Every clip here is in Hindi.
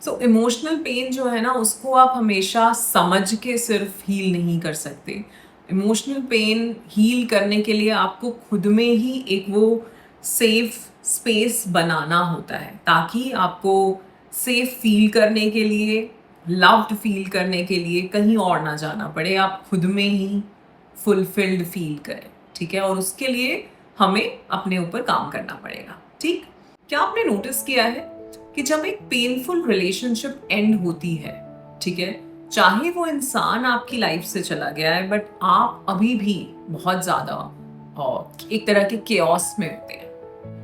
सो इमोशनल पेन जो है ना, उसको आप हमेशा समझ के सिर्फ हील नहीं कर सकते। इमोशनल पेन हील करने के लिए आपको खुद में ही एक वो सेफ स्पेस बनाना होता है, ताकि आपको सेफ फील करने के लिए, लव्ड फील करने के लिए कहीं और ना जाना पड़े, आप खुद में ही फुलफिल्ड फील करें। ठीक है, और उसके लिए हमें अपने ऊपर काम करना पड़ेगा। ठीक, क्या आपने नोटिस किया है कि जब एक पेनफुल रिलेशनशिप एंड होती है, ठीक है, चाहे वो इंसान आपकी लाइफ से चला गया है, बट आप अभी भी बहुत ज्यादा एक तरह के केओस में होते हैं।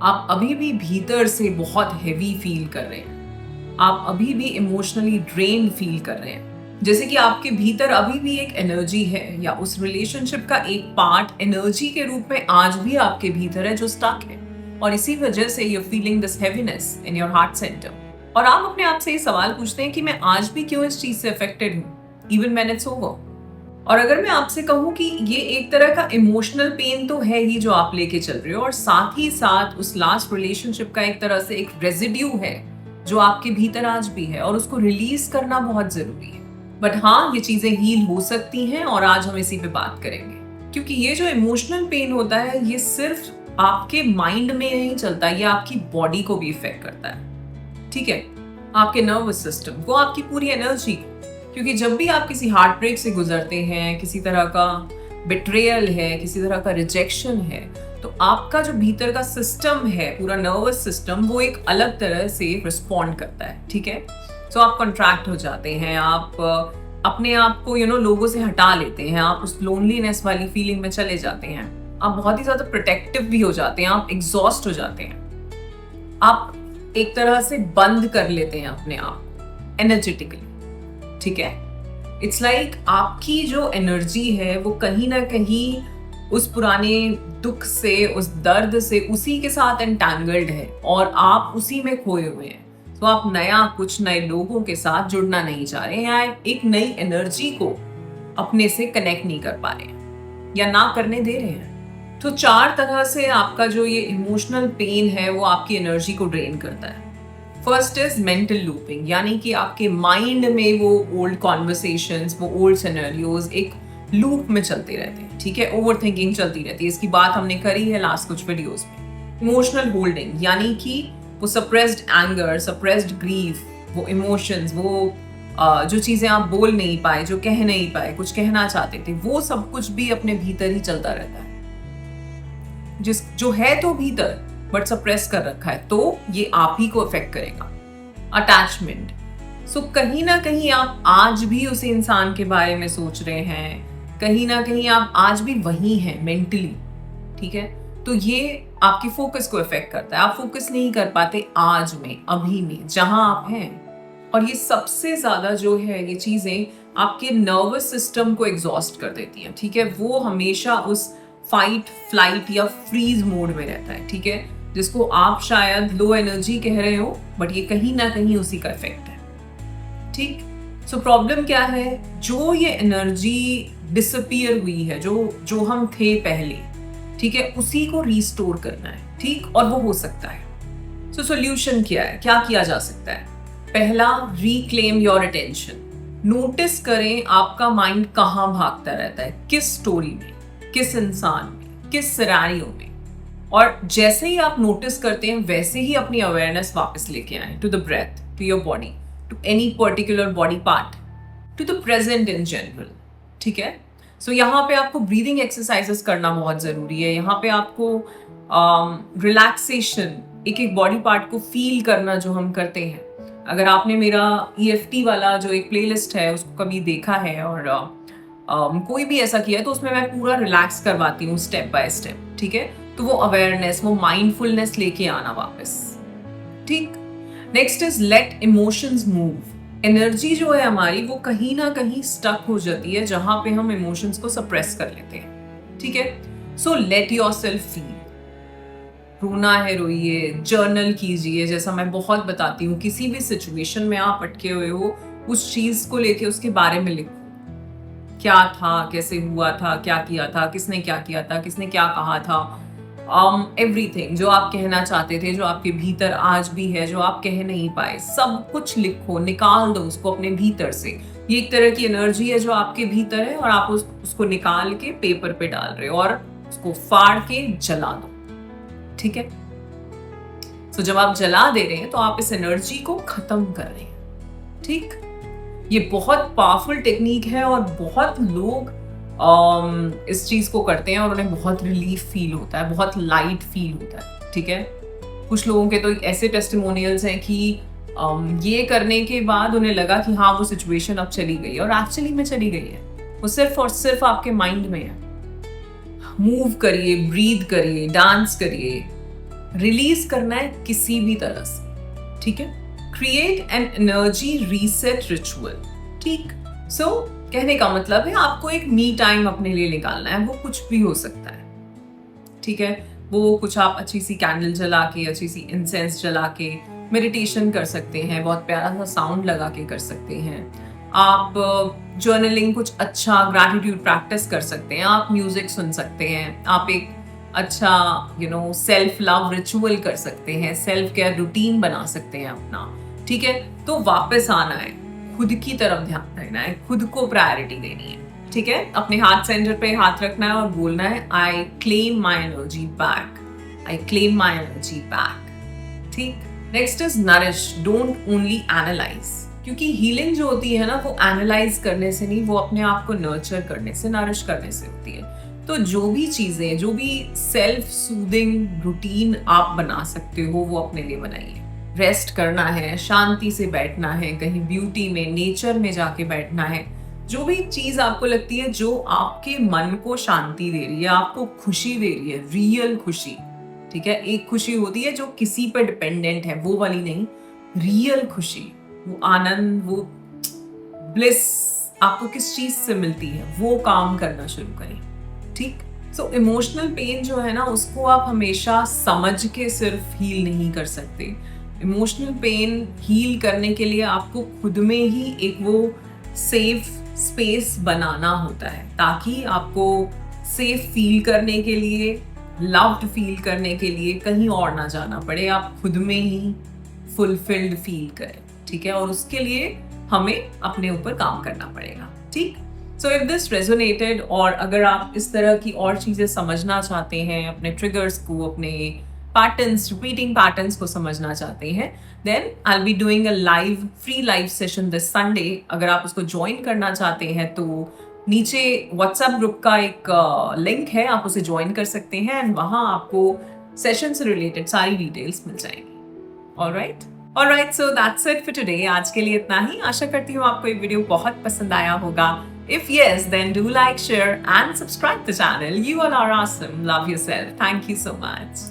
आप अभी भी भीतर से बहुत हैवी फील कर रहे हैं, आप अभी भी इमोशनली ड्रेन फील कर रहे हैं, जैसे कि आपके भीतर अभी भी एक एनर्जी है, या उस रिलेशनशिप का एक पार्ट एनर्जी के रूप में आज भी आपके भीतर है जो स्टक है, और इसी वजह से you feeling this heaviness in your heart centre. और आप अपने आप से ये सवाल पूछते हैं कि मैं आज भी क्यों इस चीज से अफेक्टेड हूँ इवन व्हेन इट्स ओवर। और अगर मैं आपसे कहूँ कि ये एक तरह का इमोशनल पेन तो है ही जो आप लेके चल रहे हो, और साथ ही साथ उस लास्ट रिलेशनशिप का एक तरह से एक रेजिड्यू है जो आपके भीतर आज भी है, और उसको रिलीज करना बहुत जरूरी है। बट हाँ, ये चीजें हील हो सकती हैं, और आज हम इसी पे बात करेंगे, क्योंकि ये जो इमोशनल पेन होता है ये सिर्फ आपके माइंड में नहीं चलता, ये आपकी बॉडी को भी इफेक्ट करता है। ठीक है, आपके नर्वस सिस्टम को, आपकी पूरी एनर्जी को, क्योंकि जब भी आप किसी हार्ट ब्रेक से गुजरते हैं, किसी तरह का बिट्रेयल है, किसी तरह का रिजेक्शन है, तो आपका जो भीतर का सिस्टम है, पूरा नर्वस सिस्टम, वो एक अलग तरह से रिस्पॉन्ड करता है। ठीक है, सो आप कॉन्ट्रैक्ट हो जाते हैं, आप अपने आप को लोगों से हटा लेते हैं, आप उस लोनलीनेस वाली फीलिंग में चले जाते हैं, आप बहुत ही ज्यादा प्रोटेक्टिव भी हो जाते हैं, आप एग्जॉस्ट हो जाते हैं, आप एक तरह से बंद कर लेते हैं अपने आप एनर्जेटिकली। ठीक है, इट्स लाइक आपकी जो एनर्जी है वो कहीं ना कहीं उस पुराने दुख से, उस दर्द से, उसी के साथ एंटैंगल्ड है, और आप उसी में खोए हुए हैं। तो आप कुछ नए लोगों के साथ जुड़ना नहीं चाह रहे हैं, या एक नई एनर्जी को अपने से कनेक्ट नहीं कर पा रहे हैं, या ना करने दे रहे हैं। तो 4 तरह से आपका जो ये इमोशनल पेन है वो आपकी एनर्जी को ड्रेन करता है। फर्स्ट इज मेंटल लूपिंग, यानी कि आपके माइंड में वो ओल्ड कॉन्वर्सेशंस, वो ओल्ड सिनेरियोज एक लूप में चलते रहते हैं। ठीक है, ओवर थिंकिंग चलती रहती है, इसकी बात हमने करी है लास्ट कुछ वीडियोस में। इमोशनल होल्डिंग, यानी कि वो सप्रेस्ड एंगर, सप्रेस्ड ग्रीफ, वो इमोशंस, वो जो चीजें आप बोल नहीं पाए, जो कह नहीं पाए, कुछ कहना चाहते थे, वो सब कुछ भी अपने भीतर ही चलता रहता है, जो है तो भीतर बट सप्रेस कर रखा है, तो ये आप ही को अफेक्ट करेगा। अटैचमेंट, सो कहीं ना कहीं आप आज भी उस इंसान के बारे में सोच रहे हैं, कहीं ना कहीं आप आज भी वही हैं मेंटली। ठीक है, तो ये आपकी फोकस को इफेक्ट करता है, आप फोकस नहीं कर पाते आज में, अभी में, जहां आप हैं। और ये सबसे ज्यादा जो है, ये चीजें आपके नर्वस सिस्टम को एग्जॉस्ट कर देती हैं। ठीक है, वो हमेशा उस फाइट, फ्लाइट या फ्रीज मोड में रहता है। ठीक है, जिसको आप शायद लो एनर्जी कह रहे हो, बट ये कहीं ना कहीं उसी का इफेक्ट है। ठीक, सो प्रॉब्लम क्या है, जो ये एनर्जी डिसअपियर हुई है, जो हम थे पहले, ठीक है, उसी को रिस्टोर करना है। ठीक, और वो हो सकता है। सो सॉल्यूशन क्या है, क्या किया जा सकता है? पहला, रिक्लेम योर अटेंशन। नोटिस करें आपका माइंड कहाँ भागता रहता है, किस स्टोरी में, किस इंसान में, किस सिनेरियो में। और जैसे ही आप नोटिस करते हैं, वैसे ही अपनी अवेयरनेस वापस लेके आए to the breath, to your body, to any particular body part, to the present in general. ठीक है, सो यहाँ पे आपको ब्रीदिंग एक्सरसाइजेस करना बहुत जरूरी है। यहाँ पे आपको रिलैक्सेशन, एक एक बॉडी पार्ट को फील करना जो हम करते हैं। अगर आपने मेरा EFT वाला जो एक प्लेलिस्ट है उसको कभी देखा है, और कोई भी ऐसा किया है, तो उसमें मैं पूरा रिलैक्स करवाती हूँ स्टेप बाय स्टेप। ठीक है, तो वो अवेयरनेस, वो माइंडफुलनेस लेके आना वापस। ठीक, next is let emotions move. Energy जो है हमारी, वो कहीं ना कहीं स्टक हो जाती है जहां पे हम इमोशंस को सप्रेस कर लेते हैं। ठीक है, सो लेट योरसेल्फ फील। रोना है रोइए, जर्नल कीजिए, जैसा मैं बहुत बताती हूँ, किसी भी सिचुएशन में आप अटके हुए हो, उस चीज को लेके उसके बारे में लिखो। क्या था, कैसे हुआ था, क्या किया था, किसने क्या किया था, किसने क्या कहा था, एवरीथिंग जो आप कहना चाहते थे, जो आपके भीतर आज भी है, जो आप कह नहीं पाए, सब कुछ लिखो, निकाल दो उसको अपने भीतर से। ये एक तरह की एनर्जी है जो आपके भीतर है और आप उसको निकाल के पेपर पे डाल रहे हो और उसको फाड़ के जला दो। ठीक है, तो जब आप जला दे रहे हैं तो आप इस एनर्जी को खत्म कर रहे हैं। ठीक, ये बहुत पावरफुल टेक्निक है और बहुत लोग इस चीज को करते हैं और उन्हें बहुत रिलीफ फील होता है, बहुत लाइट फील होता है। ठीक है, कुछ लोगों के तो ऐसे टेस्टिमोनियल्स हैं कि ये करने के बाद उन्हें लगा कि हाँ वो सिचुएशन अब चली गई और एक्चुअली में चली गई है, वो सिर्फ और सिर्फ आपके माइंड में है। मूव करिए, ब्रीथ करिए, डांस करिए, रिलीज करना है किसी भी तरह से। ठीक है, create an energy reset ritual. ठीक, सो कहने का मतलब है आपको एक मी टाइम अपने लिए निकालना है, वो कुछ भी हो सकता है। ठीक है, वो कुछ आप अच्छी सी कैंडल जला के, अच्छी सी इंसेंस जला के मेडिटेशन कर सकते हैं, बहुत प्यारा सा साउंड लगा के कर सकते हैं। आप जर्नलिंग कुछ अच्छा ग्रैटिट्यूड प्रैक्टिस कर सकते हैं, आप म्यूजिक सुन सकते हैं, आप एक अच्छा सेल्फ लव रिचुअल कर सकते हैं, सेल्फ केयर रूटीन बना सकते हैं अपना। ठीक है, तो वापस आना है, खुद की तरफ ध्यान देना है, खुद को प्रायोरिटी देनी है। ठीक है, अपने हार्ट सेंटर पे हाथ रखना है और बोलना है I claim my energy back, I claim my energy back. ठीक, next is nourish, don't only analyse, क्योंकि हीलिंग जो होती है ना वो एनालाइज करने से नहीं, वो अपने आप को नर्चर करने से, नरिश करने से होती है। तो जो भी चीजें, जो भी सेल्फ सूदिंग रूटीन आप बना सकते हो वो अपने लिए बनाइए। रेस्ट करना है, शांति से बैठना है, कहीं ब्यूटी में, नेचर में जाके बैठना है। जो भी चीज आपको लगती है जो आपके मन को शांति दे रही है, आपको खुशी दे रही है, रियल खुशी। ठीक है, एक खुशी होती है जो किसी पर डिपेंडेंट है, वो वाली नहीं, रियल खुशी, वो आनंद, वो ब्लिस आपको किस चीज से मिलती है, वो काम करना शुरू करें। ठीक, सो इमोशनल पेन जो है ना उसको आप हमेशा समझ के सिर्फ हील नहीं कर सकते। इमोशनल पेन हील करने के लिए आपको खुद में ही एक वो सेफ स्पेस बनाना होता है, ताकि आपको सेफ फील करने के लिए, लव्ड फील करने के लिए कहीं और ना जाना पड़े, आप खुद में ही फुलफिल्ड फील करें। ठीक है, और उसके लिए हमें अपने ऊपर काम करना पड़ेगा। ठीक, सो इफ दिस रेजोनेटेड, और अगर आप इस तरह की और चीजें समझना चाहते हैं, अपने ट्रिगर्स को, अपने पैटर्न्स, रिपीटिंग पैटर्न्स को समझना चाहते हैं, then I will be doing a free live session this Sunday. अगर आप उसको ज्वाइन करना चाहते हैं तो नीचे व्हाट्सएप ग्रुप का एक लिंक है, आप उसे ज्वाइन कर सकते हैं एंड वहां आपको सेशन से रिलेटेड सारी डिटेल्स मिल जाएंगी। Alright, so that's it for today. आज के लिए इतना ही। आशा करती हूँ आपको ये वीडियो बहुत पसंद आया होगा। If yes, then do like, share and subscribe the channel. You all are awesome. Love yourself. Thank you so much.